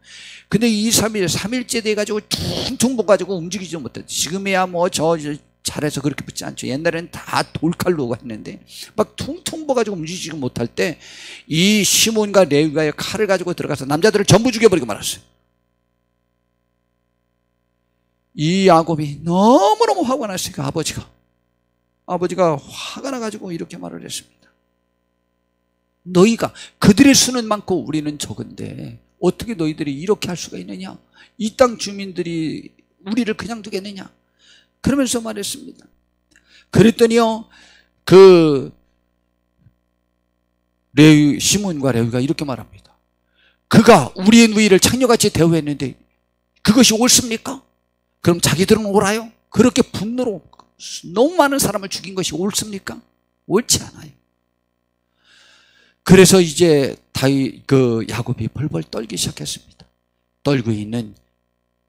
근데 2, 3일, 3일째 돼가지고 퉁퉁 볶아가지고 움직이지 못했어요. 지금이야 뭐 잘해서 그렇게 붙지 않죠. 옛날에는 다 돌칼로 했는데 막 퉁퉁 볶아가지고 움직이지 못할 때 이 시몬과 레위가 칼을 가지고 들어가서 남자들을 전부 죽여버리고 말았어요. 이 야곱이 너무너무 화가 났으니까 아버지가 화가 나가지고 이렇게 말을 했습니다. 너희가 그들의 수는 많고 우리는 적은데 어떻게 너희들이 이렇게 할 수가 있느냐? 이 땅 주민들이 우리를 그냥 두겠느냐? 그러면서 말했습니다. 그랬더니요, 그 시몬과 레위가 이렇게 말합니다. 그가 우리의 누이를 창녀같이 대우했는데 그것이 옳습니까? 그럼 자기들은 옳아요? 그렇게 분노로 너무 많은 사람을 죽인 것이 옳습니까? 옳지 않아요. 그래서 이제 그 야곱이 벌벌 떨기 시작했습니다. 떨고 있는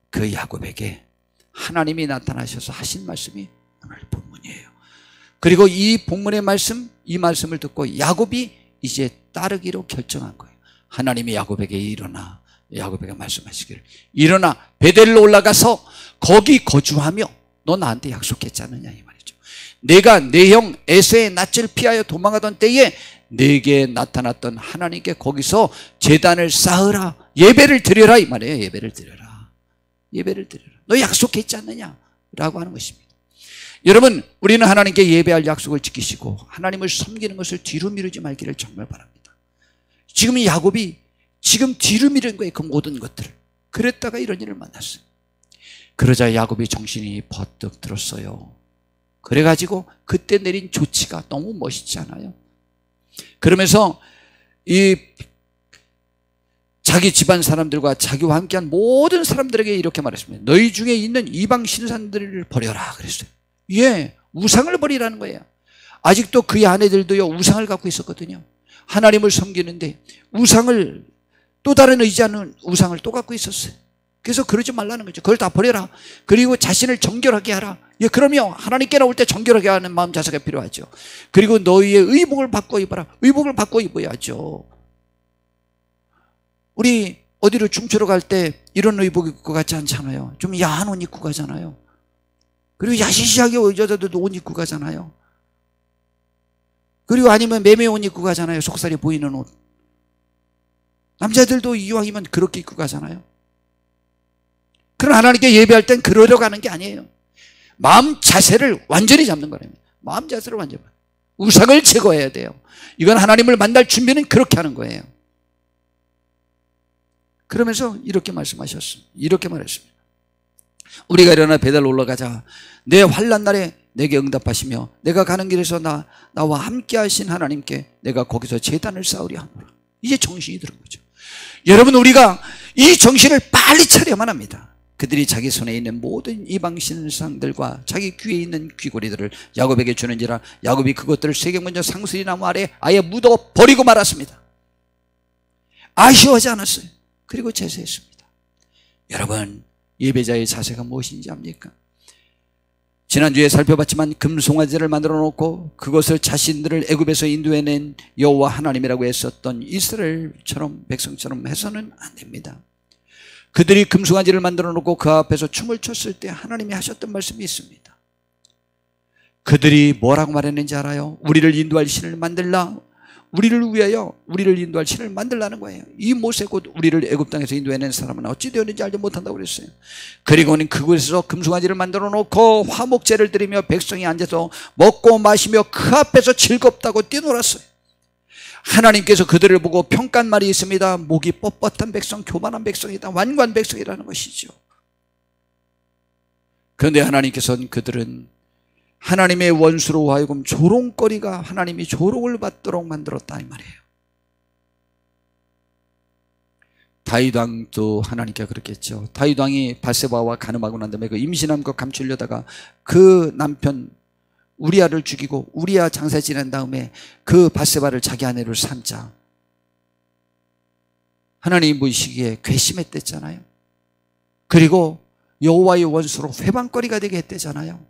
그 야곱에게 하나님이 나타나셔서 하신 말씀이 오늘 본문이에요. 그리고 이 본문의 말씀, 이 말씀을 듣고 야곱이 이제 따르기로 결정한 거예요. 하나님이 야곱에게 일어나 야곱에게 말씀하시기를 일어나 베델로 올라가서 거기 거주하며 너 나한테 약속했지 않느냐 이 말이죠. 내가 내 형 에서의 낯을 피하여 도망가던 때에 내게 나타났던 하나님께 거기서 제단을 쌓으라, 예배를 드려라 이 말이에요. 예배를 드려라, 예배를 드려라. 너 약속했지 않느냐 라고 하는 것입니다. 여러분, 우리는 하나님께 예배할 약속을 지키시고 하나님을 섬기는 것을 뒤로 미루지 말기를 정말 바랍니다. 지금 야곱이 지금 뒤로 미룬 거예요. 그 모든 것들을. 그랬다가 이런 일을 만났어요. 그러자 야곱이 정신이 버뜩 들었어요. 그래가지고 그때 내린 조치가 너무 멋있지 않아요? 그러면서 이 자기 집안 사람들과 자기와 함께한 모든 사람들에게 이렇게 말했습니다. 너희 중에 있는 이방 신상들을 버려라 그랬어요. 예, 우상을 버리라는 거예요. 아직도 그의 아내들도요 우상을 갖고 있었거든요. 하나님을 섬기는데 우상을, 또 다른 의지하는 우상을 또 갖고 있었어요. 그래서 그러지 말라는 거죠. 그걸 다 버려라. 그리고 자신을 정결하게 하라. 예, 그러면 하나님께 나올 때 정결하게 하는 마음 자세가 필요하죠. 그리고 너희의 의복을 바꿔 입어라. 의복을 바꿔 입어야죠. 우리 어디로 춤추러 갈 때 이런 의복 입고 가지 않잖아요. 좀 야한 옷 입고 가잖아요. 그리고 야시시하게 여자들도 옷 입고 가잖아요. 그리고 아니면 매매 옷 입고 가잖아요. 속살이 보이는 옷. 남자들도 이왕이면 그렇게 입고 가잖아요. 그러나 하나님께 예배할 땐 그러려 가는 게 아니에요. 마음 자세를 완전히 잡는 거랍니다. 마음 자세를 완전히. 우상을 제거해야 돼요. 이건 하나님을 만날 준비는 그렇게 하는 거예요. 그러면서 이렇게 말씀하셨습니다. 이렇게 말했습니다. 우리가 일어나 베델로 올라가자. 내 환난 날에 내게 응답하시며 내가 가는 길에서 나와 함께 하신 하나님께 내가 거기서 제단을 쌓으려 하노라. 이제 정신이 들은 거죠. 여러분, 우리가 이 정신을 빨리 차려야만 합니다. 그들이 자기 손에 있는 모든 이방 신상들과 자기 귀에 있는 귀고리들을 야곱에게 주는지라 야곱이 그것들을 세경문적 상수리 나무 아래 아예 묻어 버리고 말았습니다. 아쉬워하지 않았어요. 그리고 제사했습니다. 여러분, 예배자의 자세가 무엇인지 압니까? 지난주에 살펴봤지만 금송아지를 만들어 놓고 그것을 자신들을 애굽에서 인도해낸 여호와 하나님이라고 했었던 이스라엘처럼 백성처럼 해서는 안 됩니다. 그들이 금송아지를 만들어 놓고 그 앞에서 춤을 췄을 때 하나님이 하셨던 말씀이 있습니다. 그들이 뭐라고 말했는지 알아요? 우리를 인도할 신을 만들라. 우리를 위하여 우리를 인도할 신을 만들라는 거예요. 이 모세 곧 우리를 애굽 땅에서 인도해낸 사람은 어찌 되었는지 알지 못한다고 그랬어요. 그리고는 그곳에서 금송아지를 만들어 놓고 화목제를 드리며 백성이 앉아서 먹고 마시며 그 앞에서 즐겁다고 뛰놀았어요. 하나님께서 그들을 보고 평가한 말이 있습니다. 목이 뻣뻣한 백성, 교만한 백성이다. 완고한 백성이라는 것이죠. 그런데 하나님께서는 그들은 하나님의 원수로 하여금 조롱거리가 하나님이 조롱을 받도록 만들었다 이 말이에요. 다윗 왕도 하나님께 그렇겠죠. 다윗 왕이 밧세바와 간음하고 난 다음에 그 임신한 거 감추려다가 그 남편 우리아를 죽이고 우리아 장사 지낸 다음에 그 밧세바를 자기 아내로 삼자. 하나님이 보시기에 괘씸했댔잖아요. 그리고 여호와의 원수로 회방거리가 되게 했대잖아요.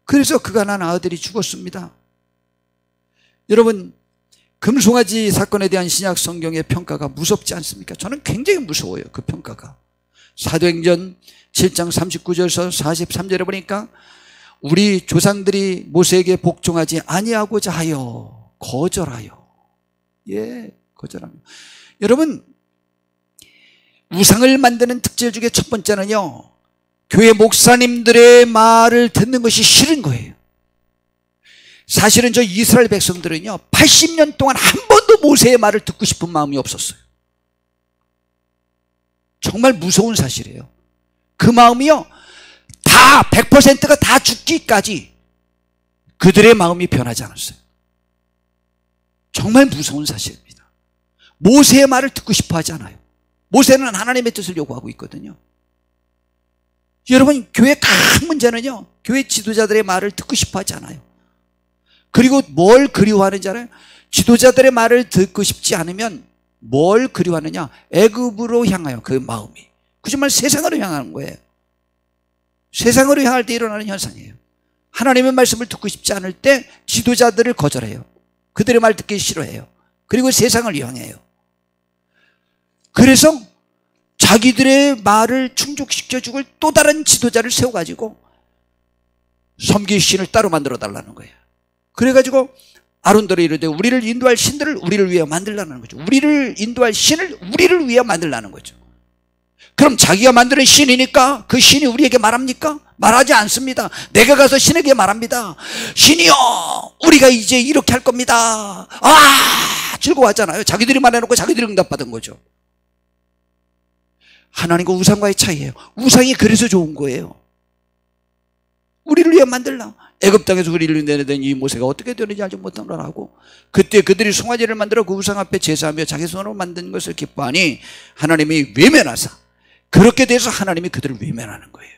그래서 그가 난 아들이 죽었습니다. 여러분, 금송아지 사건에 대한 신약 성경의 평가가 무섭지 않습니까? 저는 굉장히 무서워요. 그 평가가. 사도행전 7장 39절에서 43절에 보니까 우리 조상들이 모세에게 복종하지 아니하고자 하여 거절하여. 예, 거절합니다. 여러분, 우상을 만드는 특질 중에 첫 번째는요, 교회 목사님들의 말을 듣는 것이 싫은 거예요. 사실은 저 이스라엘 백성들은요 80년 동안 한 번도 모세의 말을 듣고 싶은 마음이 없었어요. 정말 무서운 사실이에요. 그 마음이요 다 100%가 다 죽기까지 그들의 마음이 변하지 않았어요. 정말 무서운 사실입니다. 모세의 말을 듣고 싶어 하지 않아요. 모세는 하나님의 뜻을 요구하고 있거든요. 여러분, 교회 큰 문제는요 교회 지도자들의 말을 듣고 싶어 하지 않아요. 그리고 뭘 그리워하는지 알아요? 지도자들의 말을 듣고 싶지 않으면 뭘 그리워하느냐? 애굽으로 향하여 그 마음이. 그 정말 세상으로 향하는 거예요. 세상으로 향할 때 일어나는 현상이에요. 하나님의 말씀을 듣고 싶지 않을 때 지도자들을 거절해요. 그들의 말 듣기 싫어해요. 그리고 세상을 향해요. 그래서 자기들의 말을 충족시켜 죽을 또 다른 지도자를 세워가지고 섬길 신을 따로 만들어 달라는 거예요. 그래가지고 아론들이 이르되 우리를 인도할 신들을 우리를 위해 만들라는 거죠. 우리를 인도할 신을 우리를 위해 만들라는 거죠. 그럼 자기가 만드는 신이니까 그 신이 우리에게 말합니까? 말하지 않습니다. 내가 가서 신에게 말합니다. 신이여, 우리가 이제 이렇게 할 겁니다. 즐거워하잖아요. 자기들이 말해놓고 자기들이 응답받은 거죠. 하나님과 우상과의 차이예요. 우상이 그래서 좋은 거예요. 우리를 위해 만들라. 애굽 땅에서 우리를 내내던 이 모세가 어떻게 되는지 알지 못하노라고. 그때 그들이 송아지를 만들어 그 우상 앞에 제사하며 자기 손으로 만든 것을 기뻐하니 하나님이 외면하사, 그렇게 돼서 하나님이 그들을 외면하는 거예요.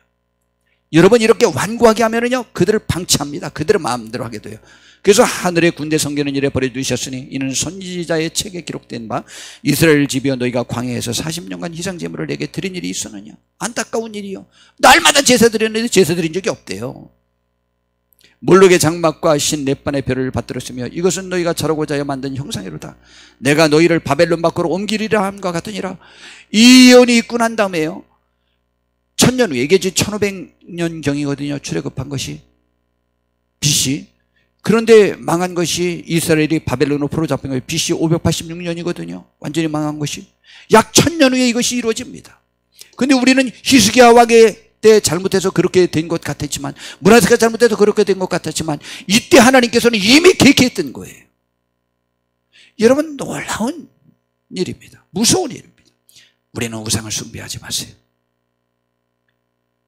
여러분, 이렇게 완고하게 하면은요, 그들을 방치합니다. 그들의 마음대로 하게 돼요. 그래서 하늘의 군대 성전은 이래 버려두셨으니 이는 선지자의 책에 기록된 바 이스라엘 집이여 너희가 광야에서 40년간 희생제물을 내게 드린 일이 있었느냐. 안타까운 일이요. 날마다 제사 드렸는데 제사 드린 적이 없대요. 몰록의 장막과 신 넷반의 별을 받들었으며 이것은 너희가 자르고자 하여 만든 형상이로다. 내가 너희를 바벨론 밖으로 옮기리라 함과 같으니라. 이 예언이 있고 난 다음에요, 1000년 후에, 이게 1500년경이거든요 출애굽한 것이, BC. 그런데 망한 것이, 이스라엘이 바벨론으로 포로잡힌 것이 BC 586년이거든요 완전히 망한 것이. 약 1000년 후에 이것이 이루어집니다. 근데 우리는 히스기야 왕의 때 잘못해서 그렇게 된 것 같았지만, 므낫세가 잘못해서 그렇게 된 것 같았지만, 이때 하나님께서는 이미 계획했던 거예요. 여러분, 놀라운 일입니다. 무서운 일입니다. 우리는 우상을 숭배하지 마세요.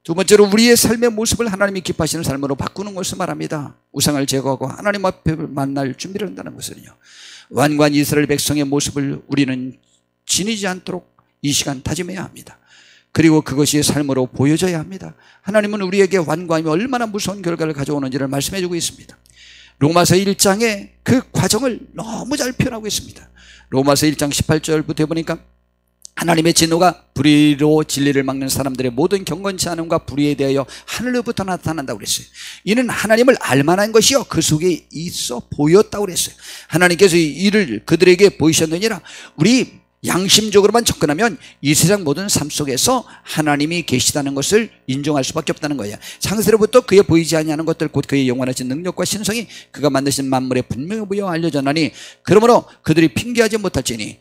두 번째로, 우리의 삶의 모습을 하나님이 기뻐하시는 삶으로 바꾸는 것을 말합니다. 우상을 제거하고 하나님 앞에 만날 준비를 한다는 것은요, 완고한 이스라엘 백성의 모습을 우리는 지니지 않도록 이 시간 다짐해야 합니다. 그리고 그것이 삶으로 보여져야 합니다. 하나님은 우리에게 완고함이 얼마나 무서운 결과를 가져오는지를 말씀해 주고 있습니다. 로마서 1장에 그 과정을 너무 잘 표현하고 있습니다. 로마서 1장 18절부터 보니까 하나님의 진노가 불의로 진리를 막는 사람들의 모든 경건치 않음과 불의에 대하여 하늘로부터 나타난다고 그랬어요. 이는 하나님을 알만한 것이요 그 속에 있어 보였다고 그랬어요. 하나님께서 이를 그들에게 보이셨느니라. 우리 양심적으로만 접근하면 이 세상 모든 삶 속에서 하나님이 계시다는 것을 인정할 수밖에 없다는 거예요. 창세로부터 그의 보이지 아니하는 것들 곧 그의 영원하신 능력과 신성이 그가 만드신 만물에 분명히 보여 알려졌나니 그러므로 그들이 핑계하지 못할지니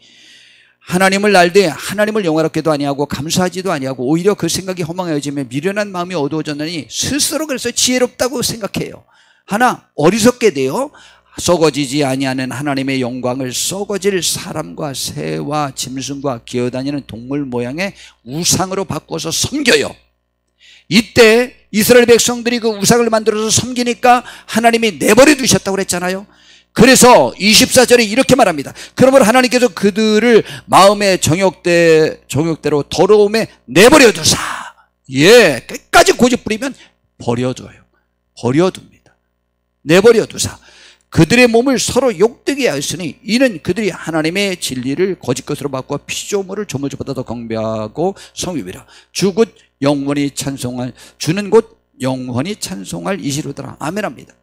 하나님을 알되 하나님을 영화롭게도 아니하고 감사하지도 아니하고 오히려 그 생각이 허망해지며 미련한 마음이 어두워졌나니 스스로 그래서 지혜롭다고 생각해요. 하나 어리석게 되어 썩어지지 아니하는 하나님의 영광을 썩어질 사람과 새와 짐승과 기어다니는 동물 모양의 우상으로 바꿔서 섬겨요. 이때 이스라엘 백성들이 그 우상을 만들어서 섬기니까 하나님이 내버려 두셨다고 그랬잖아요. 그래서 24절에 이렇게 말합니다. 그러므로 하나님께서 그들을 마음의 정욕대로 더러움에 내버려 두사, 끝까지 고집부리면 버려둬요. 버려둡니다. 내버려 두사 그들의 몸을 서로 욕되게 하였으니 이는 그들이 하나님의 진리를 거짓 것으로 바꾸어 피조물을 조물주보다 더 경배하고 성유비라. 주는 곧 영원히 찬송할 이시로더라. 아멘합니다.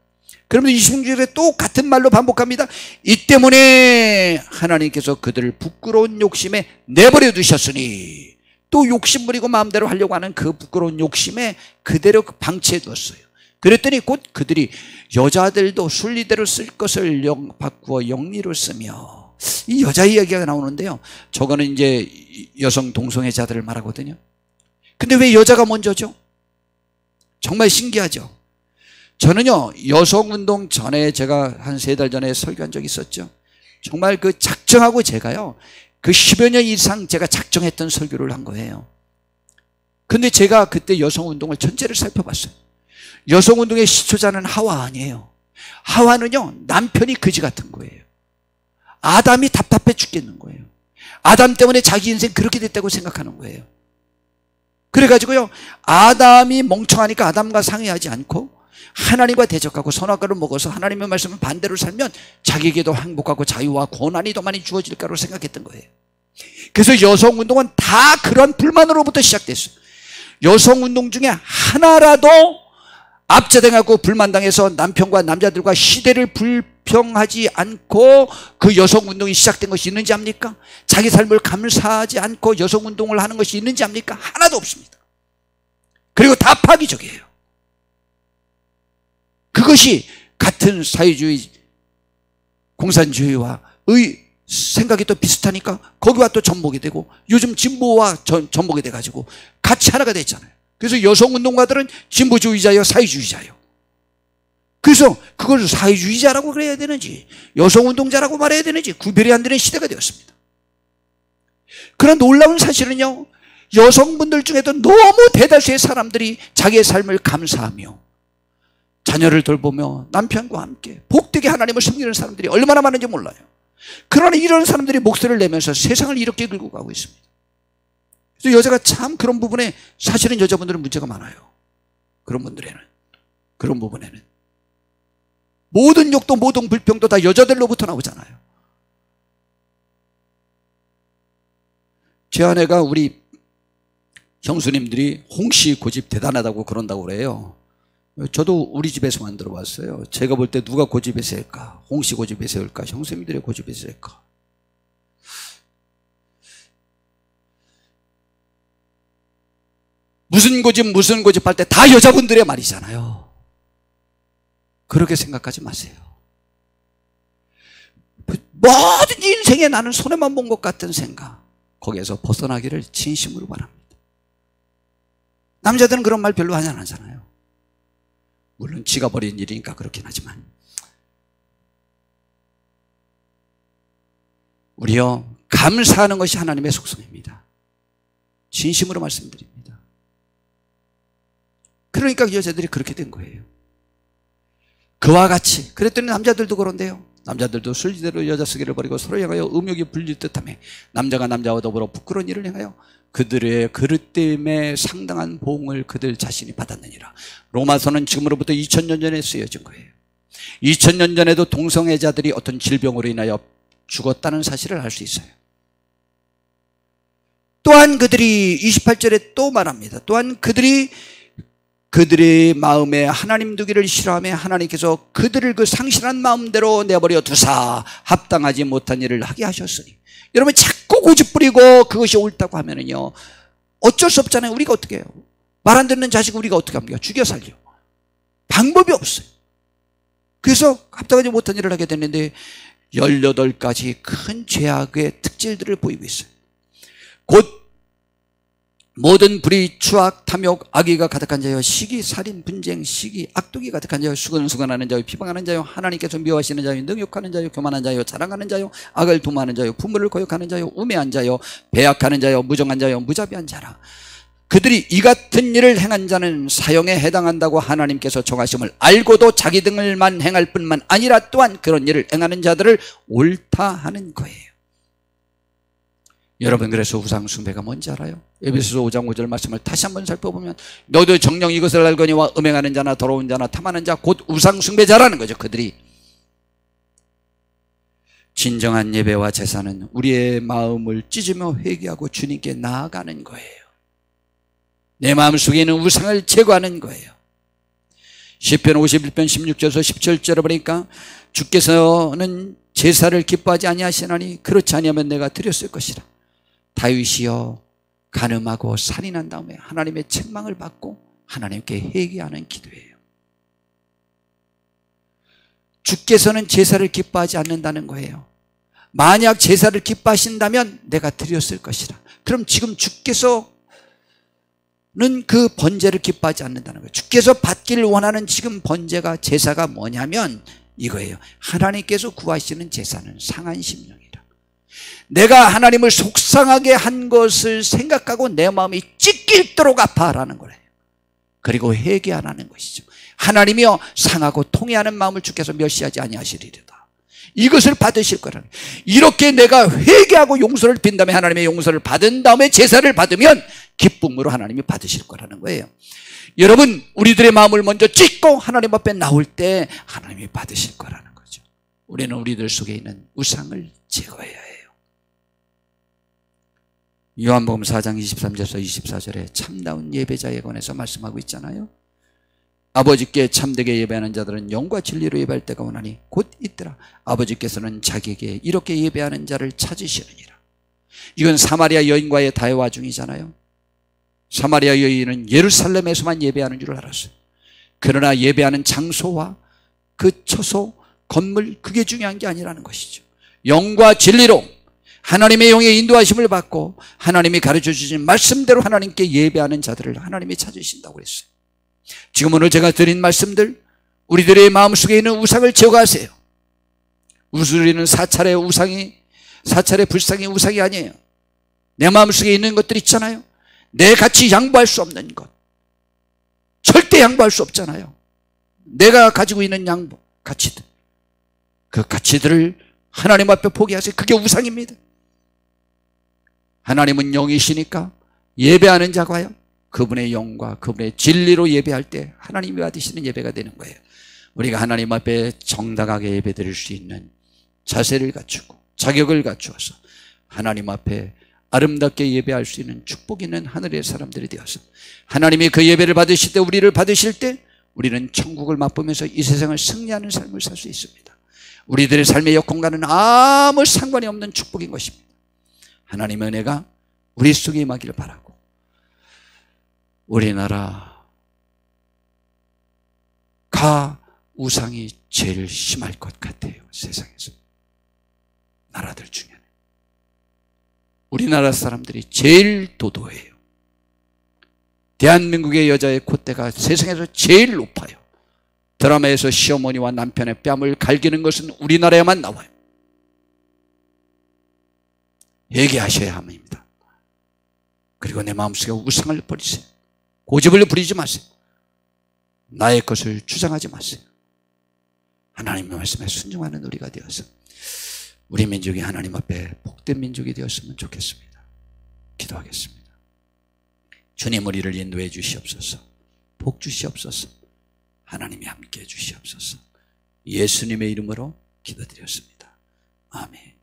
그러면 26절에 또 같은 말로 반복합니다. 이 때문에 하나님께서 그들을 부끄러운 욕심에 내버려 두셨으니, 또 욕심 부리고 마음대로 하려고 하는 그 부끄러운 욕심에 그대로 방치해 두었어요. 그랬더니 곧 그들이 여자들도 순리대로 쓸 것을 바꾸어 영리로 쓰며, 이 여자 이야기가 나오는데요, 저거는 이제 여성 동성애자들을 말하거든요. 근데 왜 여자가 먼저죠? 정말 신기하죠. 저는요 여성운동 전에 제가 한 3달 전에 설교한 적이 있었죠. 정말 그 작정하고 제가요 그 10여 년 이상 제가 작정했던 설교를 한 거예요. 근데 제가 그때 여성운동을 전체를 살펴봤어요. 여성운동의 시초자는 하와 아니에요. 하와는요 남편이 거지 같은 거예요. 아담이 답답해 죽겠는 거예요. 아담 때문에 자기 인생 그렇게 됐다고 생각하는 거예요. 그래가지고요 아담이 멍청하니까 아담과 상의하지 않고 하나님과 대적하고 선악과를 먹어서 하나님의 말씀을 반대로 살면 자기에게도 행복하고 자유와 권한이 더 많이 주어질까로 생각했던 거예요. 그래서 여성운동은 다 그런 불만으로부터 시작됐어요. 여성운동 중에 하나라도 압제당하고 불만당해서 남편과 남자들과 시대를 불평하지 않고 그 여성운동이 시작된 것이 있는지 압니까? 자기 삶을 감사하지 않고 여성운동을 하는 것이 있는지 압니까? 하나도 없습니다. 그리고 다 파기적이에요. 그것이 같은 사회주의 공산주의와 생각이 또 비슷하니까 거기와 또 접목이 되고 요즘 진보와 접목이 돼가지고 같이 하나가 됐잖아요. 그래서 여성운동가들은 진보주의자요 사회주의자요. 그래서 그걸 사회주의자라고 그래야 되는지 여성운동자라고 말해야 되는지 구별이 안 되는 시대가 되었습니다. 그러나 놀라운 사실은요, 여성분들 중에도 너무 대다수의 사람들이 자기의 삶을 감사하며 자녀를 돌보며 남편과 함께 복되게 하나님을 섬기는 사람들이 얼마나 많은지 몰라요. 그러나 이런 사람들이 목소리를 내면서 세상을 이렇게 긁고 가고 있습니다. 그래서 여자가 참 그런 부분에 사실은 여자분들은 문제가 많아요. 그런 분들에는, 그런 부분에는 모든 욕도 모든 불평도 다 여자들로부터 나오잖아요. 제 아내가 우리 형수님들이 홍씨 고집 대단하다고 그런다고 그래요. 저도 우리 집에서 만들어 봤어요. 제가 볼 때 누가 고집에 세울까? 홍씨 고집에 세울까? 형수님들의 고집에 세울까? 무슨 고집 할 때 다 여자분들의 말이잖아요. 그렇게 생각하지 마세요. 모든 인생에 나는 손해만 본 것 같은 생각, 거기에서 벗어나기를 진심으로 바랍니다. 남자들은 그런 말 별로 안 하잖아요. 물론 지가 버린 일이니까 그렇긴 하지만 우리요, 감사하는 것이 하나님의 속성입니다. 진심으로 말씀드립니다. 그러니까 여자들이 그렇게 된 거예요. 그와 같이 그랬더니 남자들도 그런데요, 남자들도 술지대로 여자 쓰기를 버리고 서로 향하여 음욕이 불릴 듯하며 남자가 남자와 더불어 부끄러운 일을 행하여 그들의 그릇 때문에 상당한 보응을 그들 자신이 받았느니라. 로마서는 지금으로부터 2000년 전에 쓰여진 거예요. 2000년 전에도 동성애자들이 어떤 질병으로 인하여 죽었다는 사실을 알 수 있어요. 또한 그들이 28절에 또 말합니다. 또한 그들의 마음에 하나님 두기를 싫어하며 하나님께서 그들을 그 상실한 마음대로 내버려 두사 합당하지 못한 일을 하게 하셨으니. 여러분, 자꾸 고집부리고 그것이 옳다고 하면은요, 어쩔 수 없잖아요. 우리가 어떻게 해요? 말 안 듣는 자식 우리가 어떻게 합니까? 죽여 살려. 방법이 없어요. 그래서 합당하지 못한 일을 하게 됐는데 18가지 큰 죄악의 특질들을 보이고 있어요. 곧 모든 불의, 추악, 탐욕, 악의가 가득한 자요, 시기, 살인, 분쟁, 시기, 악독이 가득한 자요, 수근수근하는 자요, 비방하는 자요, 하나님께서 미워하시는 자요, 능욕하는 자요, 교만한 자요, 자랑하는 자요, 악을 도모하는 자요, 부모를 거역하는 자요, 우매한 자요, 배약하는 자요, 무정한 자요, 무자비한 자라. 그들이 이 같은 일을 행한 자는 사형에 해당한다고 하나님께서 정하심을 알고도 자기 등을만 행할 뿐만 아니라 또한 그런 일을 행하는 자들을 옳다 하는 거예요. 여러분, 그래서 우상 숭배가 뭔지 알아요? 에베소서 5장 5절 말씀을 다시 한번 살펴보면 너도 정녕 이것을 알거니와 음행하는 자나 더러운 자나 탐하는 자 곧 우상 숭배자라는 거죠. 그들이. 진정한 예배와 제사는 우리의 마음을 찢으며 회개하고 주님께 나아가는 거예요. 내 마음속에 있는 우상을 제거하는 거예요. 시편 51편 16절에서 17절에 보니까 주께서는 제사를 기뻐하지 아니하시나니 그렇지 아니하면 내가 드렸을 것이라. 다윗이여 간음하고 살인한 다음에 하나님의 책망을 받고 하나님께 회개하는 기도예요. 주께서는 제사를 기뻐하지 않는다는 거예요. 만약 제사를 기뻐하신다면 내가 드렸을 것이라. 그럼 지금 주께서는 그 번제를 기뻐하지 않는다는 거예요. 주께서 받기를 원하는 지금 번제가, 제사가 뭐냐면 이거예요. 하나님께서 구하시는 제사는 상한 심령이라. 내가 하나님을 속상하게 한 것을 생각하고 내 마음이 찢길도록 아파하라는 거예요. 그리고 회개하라는 것이죠. 하나님이여 상하고 통회하는 마음을 주께서 멸시하지 아니하시리로다. 이것을 받으실 거라는 거예요. 이렇게 내가 회개하고 용서를 빈 다음에 하나님의 용서를 받은 다음에 제사를 받으면 기쁨으로 하나님이 받으실 거라는 거예요. 여러분, 우리들의 마음을 먼저 찢고 하나님 앞에 나올 때 하나님이 받으실 거라는 거죠. 우리는 우리들 속에 있는 우상을 제거해야 해요. 요한복음 4장 23절에서 24절에 참다운 예배자에 관해서 말씀하고 있잖아요. 아버지께 참되게 예배하는 자들은 영과 진리로 예배할 때가 오나니 곧 있더라. 아버지께서는 자기에게 이렇게 예배하는 자를 찾으시느니라. 이건 사마리아 여인과의 대화 중이잖아요. 사마리아 여인은 예루살렘에서만 예배하는 줄 알았어요. 그러나 예배하는 장소와 그 처소, 건물, 그게 중요한 게 아니라는 것이죠. 영과 진리로 하나님의 영의 인도하심을 받고 하나님이 가르쳐 주신 말씀대로 하나님께 예배하는 자들을 하나님이 찾으신다고 그랬어요. 지금 오늘 제가 드린 말씀들, 우리들의 마음속에 있는 우상을 제거하세요. 우리는 사찰의 불상이 우상이 아니에요. 내 마음속에 있는 것들 있잖아요. 내 가치 양보할 수 없는 것, 절대 양보할 수 없잖아요. 내가 가지고 있는 가치들, 그 가치들을 하나님 앞에 포기하세요. 그게 우상입니다. 하나님은 영이시니까 예배하는 자가요, 그분의 영과 그분의 진리로 예배할 때 하나님이 받으시는 예배가 되는 거예요. 우리가 하나님 앞에 정당하게 예배 드릴 수 있는 자세를 갖추고 자격을 갖추어서 하나님 앞에 아름답게 예배할 수 있는 축복 있는 하늘의 사람들이 되어서 하나님이 그 예배를 받으실 때, 우리를 받으실 때 우리는 천국을 맛보면서 이 세상을 승리하는 삶을 살 수 있습니다. 우리들의 삶의 역공과는 아무 상관이 없는 축복인 것입니다. 하나님의 은혜가 우리 속에 임하기를 바라고, 우리나라 우상이 제일 심할 것 같아요. 세상에서 나라들 중에는 우리나라 사람들이 제일 도도해요. 대한민국의 여자의 콧대가 세상에서 제일 높아요. 드라마에서 시어머니와 남편의 뺨을 갈기는 것은 우리나라에만 나와요. 회개하셔야 합니다. 그리고 내 마음속에 우상을 버리세요. 고집을 부리지 마세요. 나의 것을 주장하지 마세요. 하나님의 말씀에 순종하는 우리가 되어서 우리 민족이 하나님 앞에 복된 민족이 되었으면 좋겠습니다. 기도하겠습니다. 주님, 우리를 인도해 주시옵소서. 복 주시옵소서. 하나님이 함께해 주시옵소서. 예수님의 이름으로 기도드렸습니다. 아멘.